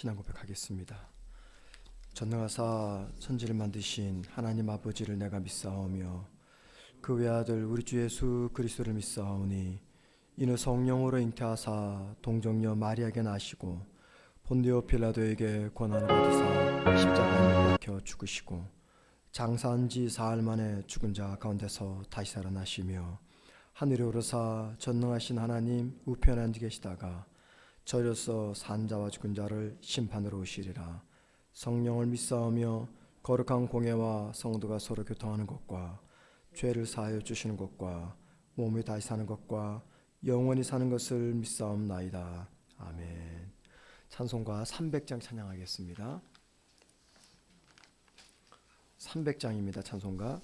신앙 고백하겠습니다. 전능하사 천지를 만드신 하나님 아버지를 내가 믿사오며 그 외아들 우리 주 예수 그리스도를 믿사오니 이는 성령으로 잉태하사 동정녀 마리아에게 나시고 본디오 빌라도에게 고난을 받으사 십자가에 못 박혀 죽으시고 장사한 지 사흘 만에 죽은 자 가운데서 다시 살아나시며 하늘에 오르사 전능하신 하나님 우편에 앉아 계시다가 저로서 산자와 죽은 자를 심판으로 오시리라. 성령을 믿사오며 거룩한 공예와 성도가 서로 교통하는 것과 죄를 사하여 주시는 것과 몸이 다시 사는 것과 영원히 사는 것을 믿사옵나이다. 아멘. 찬송가 300장 찬양하겠습니다. 300장입니다. 찬송가.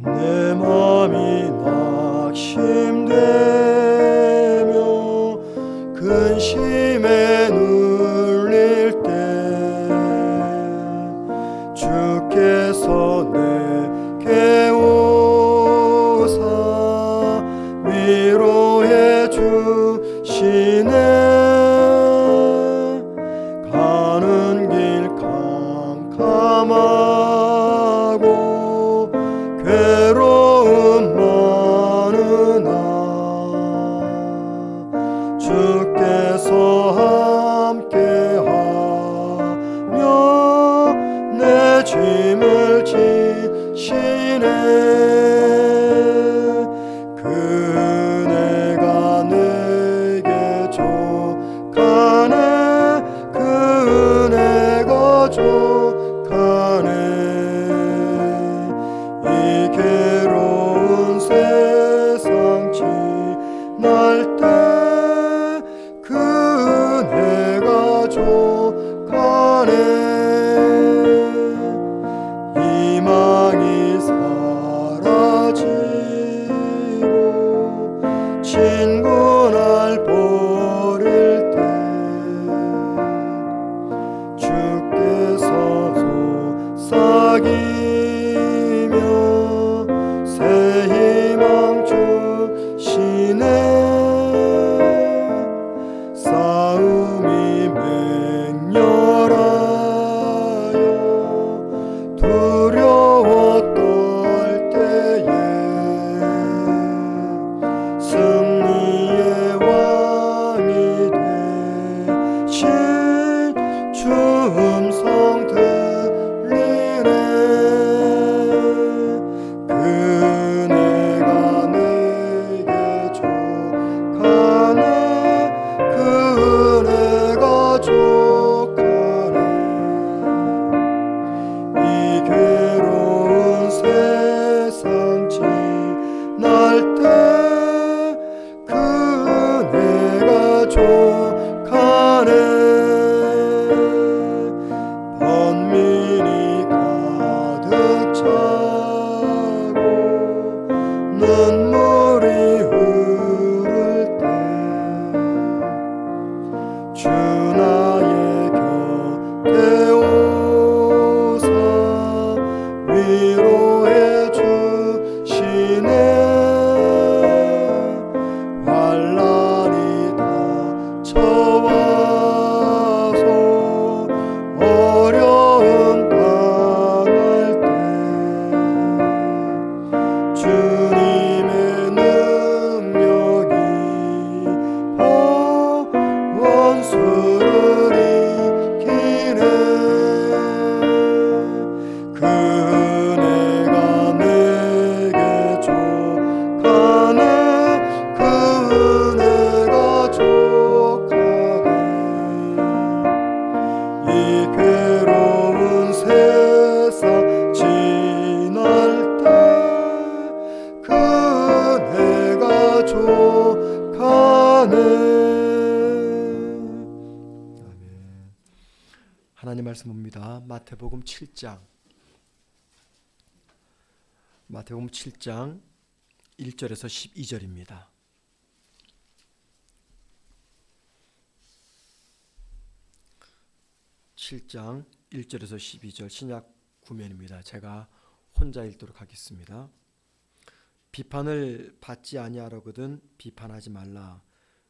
내 맘이 낙심되며 근심에 눌릴 때 주께서 내게 오사 위로해 주시네. 가는 길 캄캄하고 괴로움 많으나 주께서 함께하며 내 짐을 지시네. 그네가 내게 족하네. 그네가 족하네. 이 괴로운 세상 지날 때 그네가 족하네. 희망이 사라지고 친구 날 버릴 때 주께서 속삭이며 새 희망 주시네. 싸움이 맹렬하여 두려워 떨 때에 승리의 왕이 되신 주 음성 들리네. 그네가 내게 족하네. 그네가 족하네. 이 괴로운 세상 지날 때 그네가 족하네. 번민이 가득 차고 눈물이 흐를 때 주 나의 곁에 오사 위로해 주시네. 환난이 닥쳐와서 어려움 당할 때 주님의 능력이 원수를 이기네. 그네가 내게 족하네. 그네가 족하네. 이 괴로운 세상 지날 때 그네가 족하네. 아멘. 하나님 말씀 봅니다. 마태복음 7장 1절에서 12절입니다. 7장 1절에서 12절 신약 구면입니다. 제가 혼자 읽도록 하겠습니다. 비판을 받지 아니하려거든 비판하지 말라.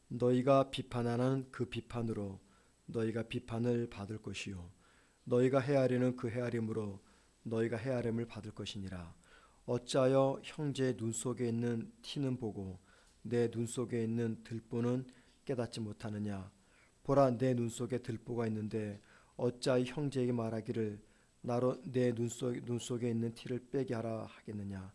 너희가 비판하는 그 비판으로 너희가 비판을 받을 것이요 너희가 헤아리는 그 헤아림으로 너희가 헤아림을 받을 것이니라. 어찌하여 형제의 눈 속에 있는 티는 보고 내 눈 속에 있는 들보는 깨닫지 못하느냐. 보라, 내 눈 속에 들보가 있는데 어찌하여 형제에게 말하기를 나로 내 눈 속에 있는 티를 빼게 하라 하겠느냐.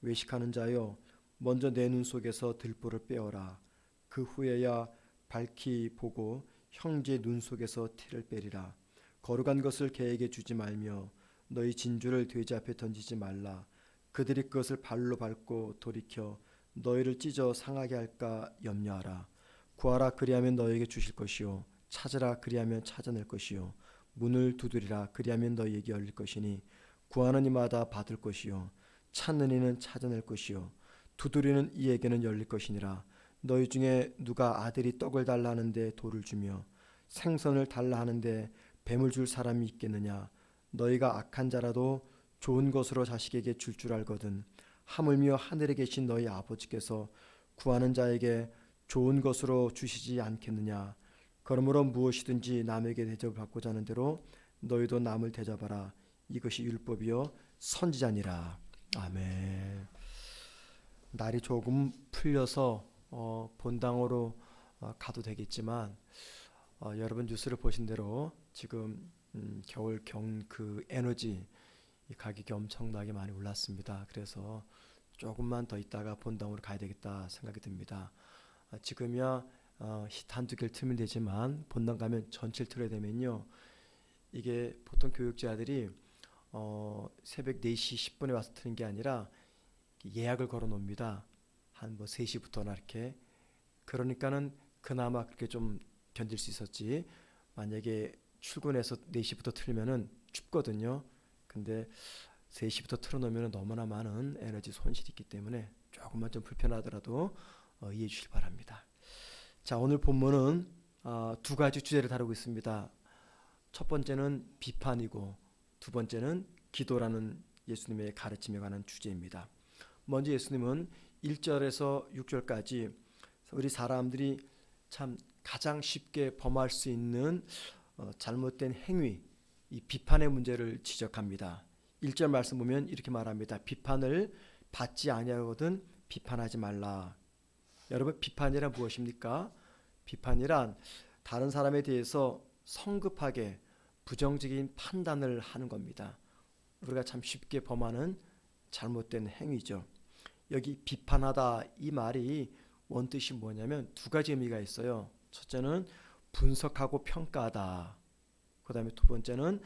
외식하는 자여, 먼저 내 눈 속에서 들보를 빼어라. 그 후에야 밝히 보고 형제 눈 속에서 티를 빼리라. 거룩한 것을 개에게 주지 말며 너희 진주를 돼지 앞에 던지지 말라. 그들이 그것을 발로 밟고 돌이켜 너희를 찢어 상하게 할까 염려하라. 구하라, 그리하면 너희에게 주실 것이요 찾으라, 그리하면 찾아낼 것이요 문을 두드리라, 그리하면 너희에게 열릴 것이니 구하는 이마다 받을 것이요 찾는 이는 찾아낼 것이요 두드리는 이에게는 열릴 것이니라. 너희 중에 누가 아들이 떡을 달라 하는데 돌을 주며 생선을 달라 하는데 뱀을 줄 사람이 있겠느냐. 너희가 악한 자라도 좋은 것으로 자식에게 줄 알거든 하물며 하늘에 계신 너희 아버지께서 구하는 자에게 좋은 것으로 주시지 않겠느냐. 그러므로 무엇이든지 남에게 대접을 받고자 하는 대로 너희도 남을 대접하라. 이것이 율법이요 선지자니라. 아멘. 날이 조금 풀려서 본당으로 가도 되겠지만 여러분 뉴스를 보신 대로 지금 겨울 그 에너지 가격이 엄청나게 많이 올랐습니다. 그래서 조금만 더 있다가 본당으로 가야 되겠다 생각이 듭니다. 지금이야 히트 한두 개를 틀면 되지만 본당 가면 전체를 틀어야 되면요, 이게 보통 교육자들이 새벽 4시 10분에 와서 트는 게 아니라 예약을 걸어 놓습니다. 한 3시부터나 이렇게. 그러니까는 그나마 그렇게 좀 견딜 수 있었지, 만약에 출근해서 4시부터 틀면은 춥거든요. 근데 3시부터 틀어놓으면 너무나 많은 에너지 손실이 있기 때문에 조금만 좀 불편하더라도 이해해 주시기 바랍니다. 자, 오늘 본문은 두 가지 주제를 다루고 있습니다. 첫 번째는 비판이고 두 번째는 기도라는 예수님의 가르침에 관한 주제입니다. 먼저 예수님은 1절에서 6절까지 우리 사람들이 참 가장 쉽게 범할 수 있는 잘못된 행위, 이 비판의 문제를 지적합니다. 1절 말씀 보면 이렇게 말합니다. 비판을 받지 아니하거든 비판하지 말라. 여러분, 비판이란 무엇입니까? 비판이란 다른 사람에 대해서 성급하게 부정적인 판단을 하는 겁니다. 우리가 참 쉽게 범하는 잘못된 행위죠. 여기 비판하다 이 말이 원뜻이 뭐냐면 두 가지 의미가 있어요. 첫째는 분석하고 평가하다. 그 다음에 두 번째는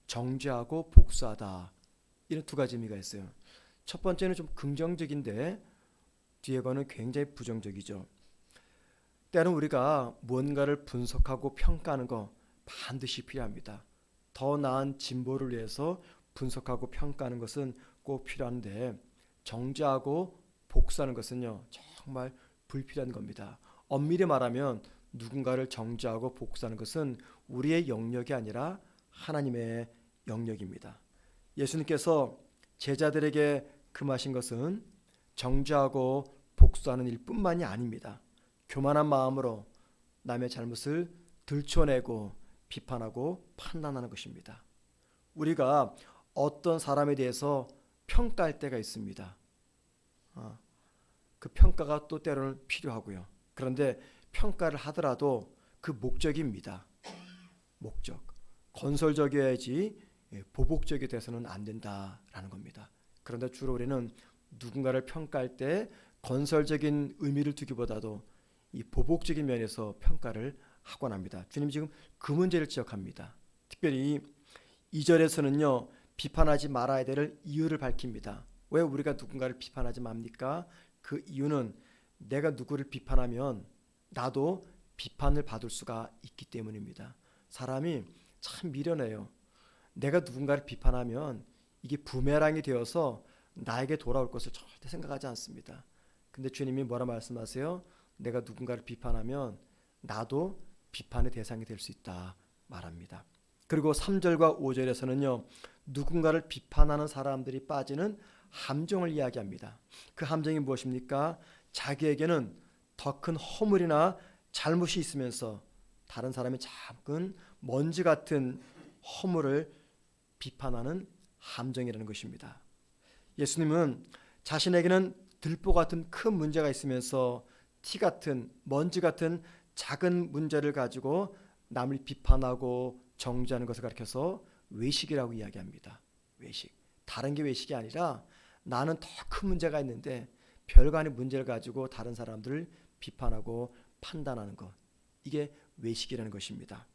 정죄하고 복수하다. 이런 두 가지 의미가 있어요. 첫 번째는 좀 긍정적인데 뒤에 거는 굉장히 부정적이죠. 때는 우리가 뭔가를 분석하고 평가하는 거 반드시 필요합니다. 더 나은 진보를 위해서 분석하고 평가하는 것은 꼭 필요한데 정죄하고 복수하는 것은요 정말 불필요한 겁니다. 엄밀히 말하면 누군가를 정죄하고 복수하는 것은 우리의 영역이 아니라 하나님의 영역입니다. 예수님께서 제자들에게 금하신 것은 정죄하고 복수하는 일뿐만이 아닙니다. 교만한 마음으로 남의 잘못을 들춰내고 비판하고 판단하는 것입니다. 우리가 어떤 사람에 대해서 평가할 때가 있습니다. 그 평가가 또 때로는 필요하고요. 그런데 평가를 하더라도 그 목적입니다. 목적. 건설적이어야지 보복적이 돼서는 안 된다라는 겁니다. 그런데 주로 우리는 누군가를 평가할 때 건설적인 의미를 두기보다도 이 보복적인 면에서 평가를 하곤 합니다. 주님 지금 그 문제를 지적합니다. 특별히 2절에서는요 비판하지 말아야 될 이유를 밝힙니다. 왜 우리가 누군가를 비판하지 맙니까? 그 이유는 내가 누구를 비판하면 나도 비판을 받을 수가 있기 때문입니다. 사람이 참 미련해요. 내가 누군가를 비판하면 이게 부메랑이 되어서 나에게 돌아올 것을 절대 생각하지 않습니다. 근데 주님이 뭐라 말씀하세요? 내가 누군가를 비판하면 나도 비판의 대상이 될 수 있다 말합니다. 그리고 3절과 5절에서는요. 누군가를 비판하는 사람들이 빠지는 함정을 이야기합니다. 그 함정이 무엇입니까? 자기에게는 더 큰 허물이나 잘못이 있으면서 다른 사람이 작은 먼지 같은 허물을 비판하는 함정이라는 것입니다. 예수님은 자신에게는 들보 같은 큰 문제가 있으면서 티 같은 먼지 같은 작은 문제를 가지고 남을 비판하고 정죄하는 것을 가리켜서 외식이라고 이야기합니다. 외식. 다른 게 외식이 아니라 나는 더 큰 문제가 있는데 별거 아닌 문제를 가지고 다른 사람들을 비판하고 판단하는 것. 이게 외식이라는 것입니다.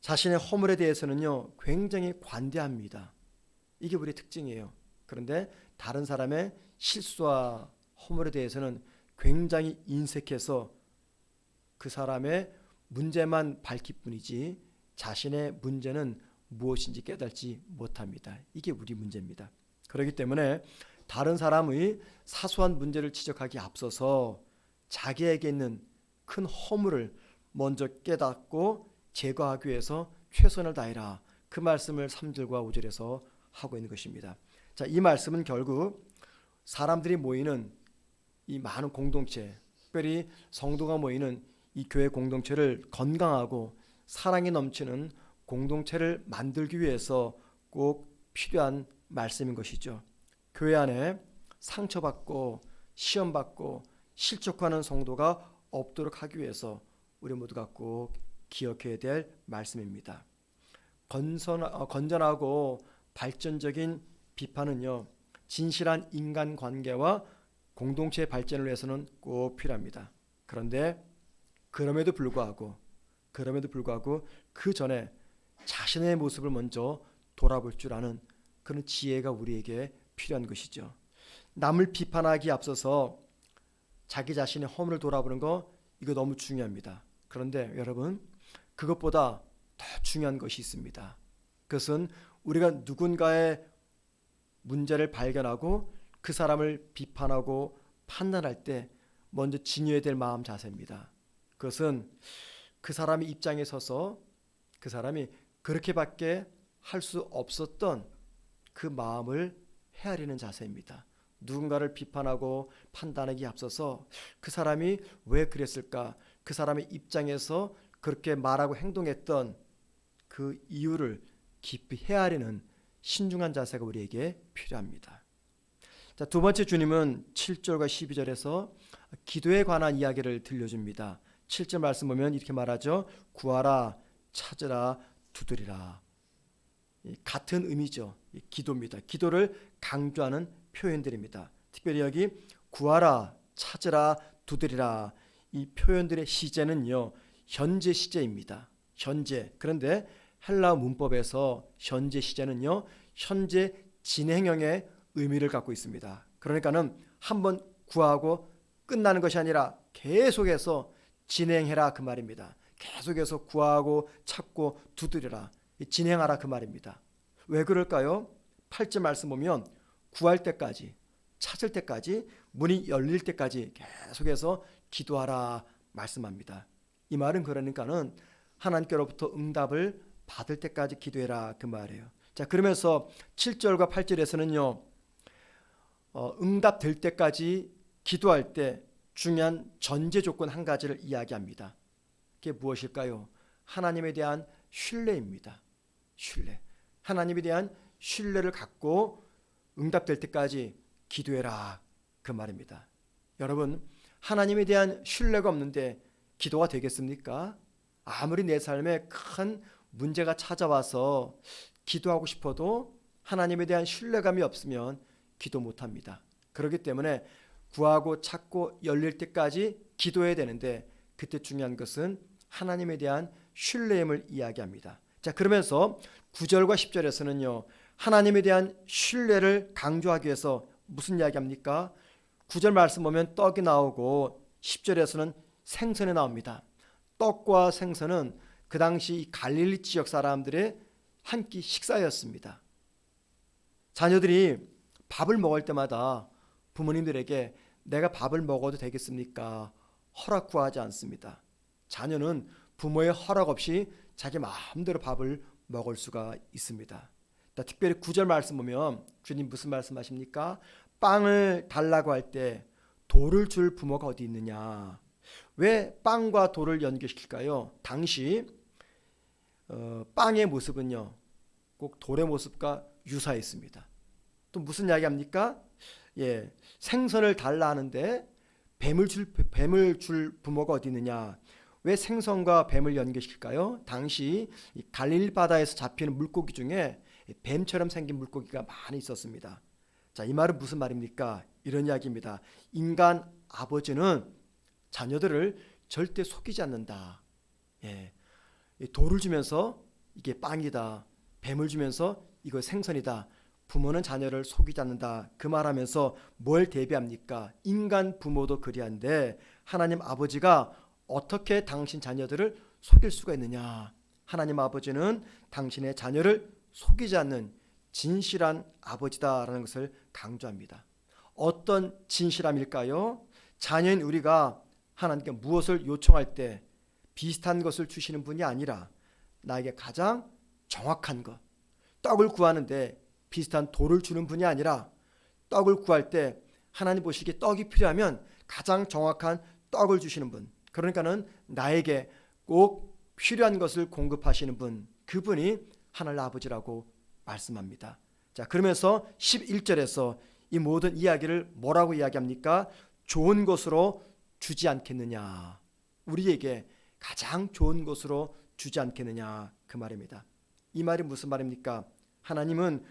자신의 허물에 대해서는요, 굉장히 관대합니다. 이게 우리의 특징이에요. 그런데 다른 사람의 실수와 허물에 대해서는 굉장히 인색해서 그 사람의 문제만 밝힐 뿐이지 자신의 문제는 무엇인지 깨닫지 못합니다. 이게 우리 문제입니다. 그렇기 때문에 다른 사람의 사소한 문제를 지적하기 앞서서 자기에게 있는 큰 허물을 먼저 깨닫고 제거하기 위해서 최선을 다해라. 그 말씀을 3절과 5절에서 하고 있는 것입니다. 자, 이 말씀은 결국 사람들이 모이는 이 많은 공동체, 특별히 성도가 모이는 이 교회 공동체를 건강하고 사랑이 넘치는 공동체를 만들기 위해서 꼭 필요한 말씀인 것이죠. 교회 안에 상처받고 시험받고 실족하는 성도가 없도록 하기 위해서 우리 모두가 꼭 기억해야 될 말씀입니다. 건전하고 발전적인 비판은요, 진실한 인간관계와 공동체의 발전을 위해서는 꼭 필요합니다. 그런데 그럼에도 불구하고 그 전에 자신의 모습을 먼저 돌아볼 줄 아는 그런 지혜가 우리에게 필요한 것이죠. 남을 비판하기 앞서서 자기 자신의 허물을 돌아보는 거, 이거 너무 중요합니다. 그런데 여러분, 그것보다 더 중요한 것이 있습니다. 그것은 우리가 누군가의 문제를 발견하고 그 사람을 비판하고 판단할 때 먼저 지녀야 될 마음 자세입니다. 그것은 그 사람의 입장에 서서 그 사람이 그렇게밖에 할 수 없었던 그 마음을 헤아리는 자세입니다. 누군가를 비판하고 판단하기 앞서서 그 사람이 왜 그랬을까? 그 사람의 입장에서 그렇게 말하고 행동했던 그 이유를 깊이 헤아리는 신중한 자세가 우리에게 필요합니다. 자, 두 번째, 주님은 7절과 12절에서 기도에 관한 이야기를 들려줍니다. 7절 말씀 보면 이렇게 말하죠. 구하라, 찾으라, 두드리라. 같은 의미죠. 기도입니다. 기도를 강조하는 표현들입니다. 특별히 여기 구하라, 찾으라, 두드리라, 이 표현들의 시제는요, 현재 시제입니다. 현재. 그런데 헬라어 문법에서 현재 시제는요, 현재 진행형의 의미를 갖고 있습니다. 그러니까는 한번 구하고 끝나는 것이 아니라 계속해서 진행해라 그 말입니다. 계속해서 구하고 찾고 두드리라, 진행하라 그 말입니다. 왜 그럴까요? 8절 말씀 보면 구할 때까지, 찾을 때까지, 문이 열릴 때까지 계속해서 기도하라 말씀합니다. 이 말은 그러니까는 하나님께로부터 응답을 받을 때까지 기도해라 그 말이에요. 자, 그러면서 7절과 8절에서는요, 응답될 때까지 기도할 때 중요한 전제 조건 한 가지를 이야기합니다. 그게 무엇일까요? 하나님에 대한 신뢰입니다. 신뢰. 하나님에 대한 신뢰를 갖고 응답될 때까지 기도해라 그 말입니다. 여러분, 하나님에 대한 신뢰가 없는데 기도가 되겠습니까? 아무리 내 삶에 큰 문제가 찾아와서 기도하고 싶어도 하나님에 대한 신뢰감이 없으면 기도 못합니다. 그렇기 때문에 구하고 찾고 열릴 때까지 기도해야 되는데, 그때 중요한 것은 하나님에 대한 신뢰임을 이야기합니다. 자, 그러면서 9절과 10절에서는요, 하나님에 대한 신뢰를 강조하기 위해서 무슨 이야기합니까? 9절 말씀 보면 떡이 나오고 10절에서는 생선이 나옵니다. 떡과 생선은 그 당시 갈릴리 지역 사람들의 한 끼 식사였습니다. 자녀들이 밥을 먹을 때마다 부모님들에게 내가 밥을 먹어도 되겠습니까? 허락 구하지 않습니다. 자녀는 부모의 허락 없이 자기 마음대로 밥을 먹을 수가 있습니다. 특별히 9절 말씀 보면 주님 무슨 말씀하십니까? 빵을 달라고 할 때 돌을 줄 부모가 어디 있느냐. 왜 빵과 돌을 연결시킬까요? 당시 빵의 모습은요 꼭 돌의 모습과 유사했습니다. 또 무슨 이야기합니까? 생선을 달라 하는데 뱀을 줄 부모가 어디 있느냐. 왜 생선과 뱀을 연결시킬까요? 당시 갈릴리 바다에서 잡히는 물고기 중에 뱀처럼 생긴 물고기가 많이 있었습니다. 자, 이 말은 무슨 말입니까? 이런 이야기입니다. 인간 아버지는 자녀들을 절대 속이지 않는다. 돌을 주면서 이게 빵이다. 뱀을 주면서 이거 생선이다. 부모는 자녀를 속이지 않는다. 그 말하면서 뭘 대비합니까? 인간 부모도 그리한데 하나님 아버지가 어떻게 당신 자녀들을 속일 수가 있느냐. 하나님 아버지는 당신의 자녀를 속이지 않는 진실한 아버지다라는 것을 강조합니다. 어떤 진실함일까요? 자녀인 우리가 하나님께 무엇을 요청할 때 비슷한 것을 주시는 분이 아니라 나에게 가장 정확한 것, 떡을 구하는데 비슷한 돌을 주는 분이 아니라 떡을 구할 때 하나님 보시기에 떡이 필요하면 가장 정확한 떡을 주시는 분, 그러니까는 나에게 꼭 필요한 것을 공급하시는 분, 그분이 하나님 아버지라고 말씀합니다. 자, 그러면서 11절에서 이 모든 이야기를 뭐라고 이야기합니까? 좋은 것으로 주지 않겠느냐. 우리에게 가장 좋은 것으로 주지 않겠느냐, 그 말입니다. 이 말이 무슨 말입니까? 하나님은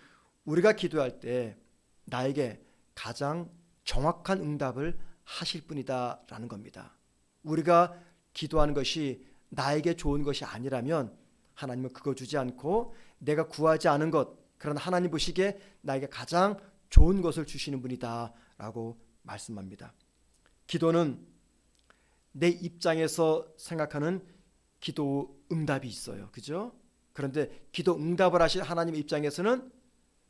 우리가 기도할 때 나에게 가장 정확한 응답을 하실 분이다라는 겁니다. 우리가 기도하는 것이 나에게 좋은 것이 아니라면 하나님은 그거 주지 않고 내가 구하지 않은 것, 그런 하나님 보시기에 나에게 가장 좋은 것을 주시는 분이다라고 말씀합니다. 기도는 내 입장에서 생각하는 기도 응답이 있어요. 그죠? 그런데 기도 응답을 하실 하나님 입장에서는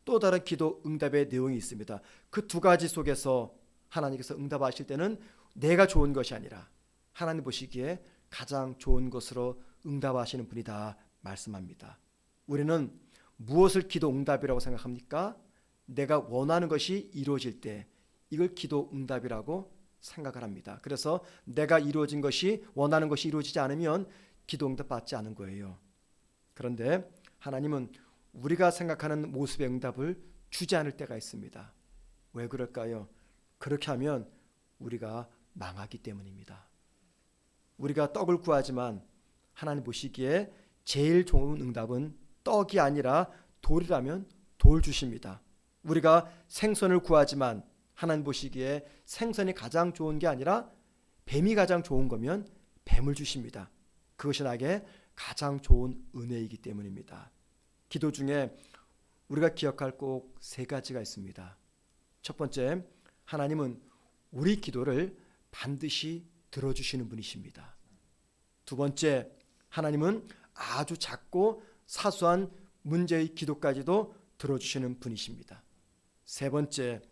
또 다른 기도 응답의 내용이 있습니다. 그 두 가지 속에서 하나님께서 응답하실 때는 내가 좋은 것이 아니라 하나님 보시기에 가장 좋은 것으로 응답하시는 분이다 말씀합니다. 우리는 무엇을 기도 응답이라고 생각합니까? 내가 원하는 것이 이루어질 때 이걸 기도 응답이라고 생각을 합니다. 그래서 내가 이루어진 것이, 원하는 것이 이루어지지 않으면 기도 응답 받지 않은 거예요. 그런데 하나님은 우리가 생각하는 모습의 응답을 주지 않을 때가 있습니다. 왜 그럴까요? 그렇게 하면 우리가 망하기 때문입니다. 우리가 떡을 구하지만 하나님 보시기에 제일 좋은 응답은 떡이 아니라 돌이라면 돌 주십니다. 우리가 생선을 구하지만 하나님 보시기에 생선이 가장 좋은 게 아니라 뱀이 가장 좋은 거면 뱀을 주십니다. 그것이 나에게 가장 좋은 은혜이기 때문입니다. 기도 중에 우리가 기억할 꼭 세 가지가 있습니다. 첫 번째, 하나님은 우리 기도를 반드시 들어주시는 분이십니다. 두 번째, 하나님은 아주 작고 사소한 문제의 기도까지도 들어주시는 분이십니다. 세 번째,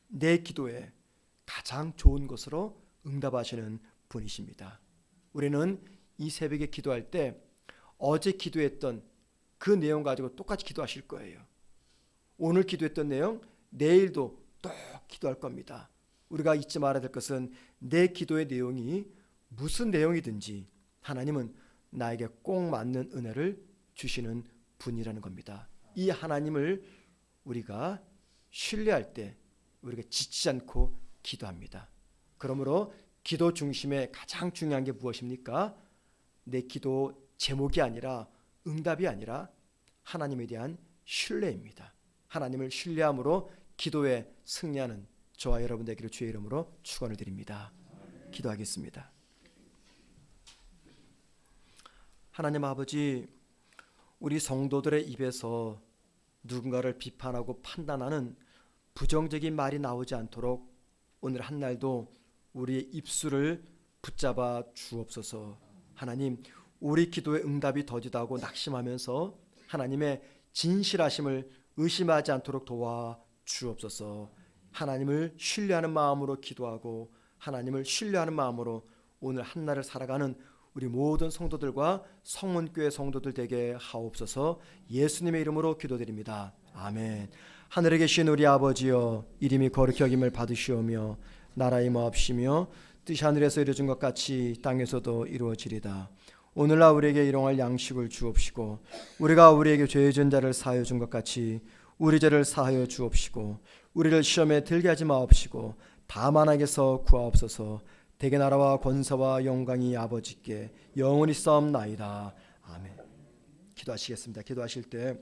내 기도에 가장 좋은 것으로 응답하시는 분이십니다. 우리는 이 새벽에 기도할 때 어제 기도했던 그 내용 가지고 똑같이 기도하실 거예요. 오늘 기도했던 내용 내일도 또 기도할 겁니다. 우리가 잊지 말아야 될 것은 내 기도의 내용이 무슨 내용이든지 하나님은 나에게 꼭 맞는 은혜를 주시는 분이라는 겁니다. 이 하나님을 우리가 신뢰할 때 우리가 지치지 않고 기도합니다. 그러므로 기도 중심에 가장 중요한 게 무엇입니까? 내 기도 제목이 아니라, 응답이 아니라 하나님에 대한 신뢰입니다. 하나님을 신뢰함으로 기도에 승리하는 저와 여러분 되기를 주의 이름으로 축원을 드립니다. 기도하겠습니다. 하나님 아버지, 우리 성도들의 입에서 누군가를 비판하고 판단하는 부정적인 말이 나오지 않도록 오늘 한 날도 우리의 입술을 붙잡아 주옵소서. 하나님, 우리 기도의 응답이 더디다고 낙심하면서 하나님의 진실하심을 의심하지 않도록 도와 주옵소서. 하나님을 신뢰하는 마음으로 기도하고 하나님을 신뢰하는 마음으로 오늘 한 날을 살아가는 우리 모든 성도들과 성문교회 성도들 되게 하옵소서. 예수님의 이름으로 기도드립니다. 아멘. 하늘에 계신 우리 아버지여, 이름이 거룩히 여김을 받으시오며 나라의 마옵시며 뜻이 하늘에서 이루어진 것 같이 땅에서도 이루어지리다. 오늘날 우리에게 일용할 양식을 주옵시고 우리가 우리에게 죄 지은 자를 사하여 준 것 같이 우리 죄를 사하여 주옵시고 우리를 시험에 들게 하지 마옵시고 다만 악에서 구하옵소서. 대개 나라와 권세와 영광이 아버지께 영원히 싸움나이다. 아멘. 기도하시겠습니다. 기도하실 때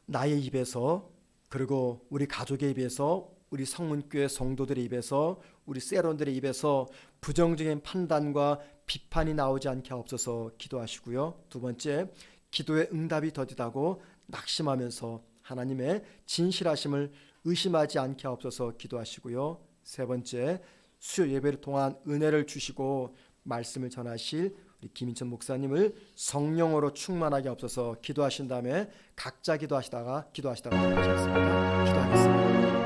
나의 입에서, 그리고 우리 가족의 입에서, 우리 성문교회 성도들의 입에서, 우리 세론들의 입에서 부정적인 판단과 비판이 나오지 않게 하옵소서. 기도하시고요. 두 번째, 기도의 응답이 더디다고 낙심하면서 하나님의 진실하심을 의심하지 않게 하옵소서. 기도하시고요. 세 번째, 수요 예배를 통한 은혜를 주시고 말씀을 전하실 우리 김인천 목사님을 성령으로 충만하게 하옵소서. 기도하신 다음에 각자 기도하시다가 기도하시겠습니다. 기도하겠습니다.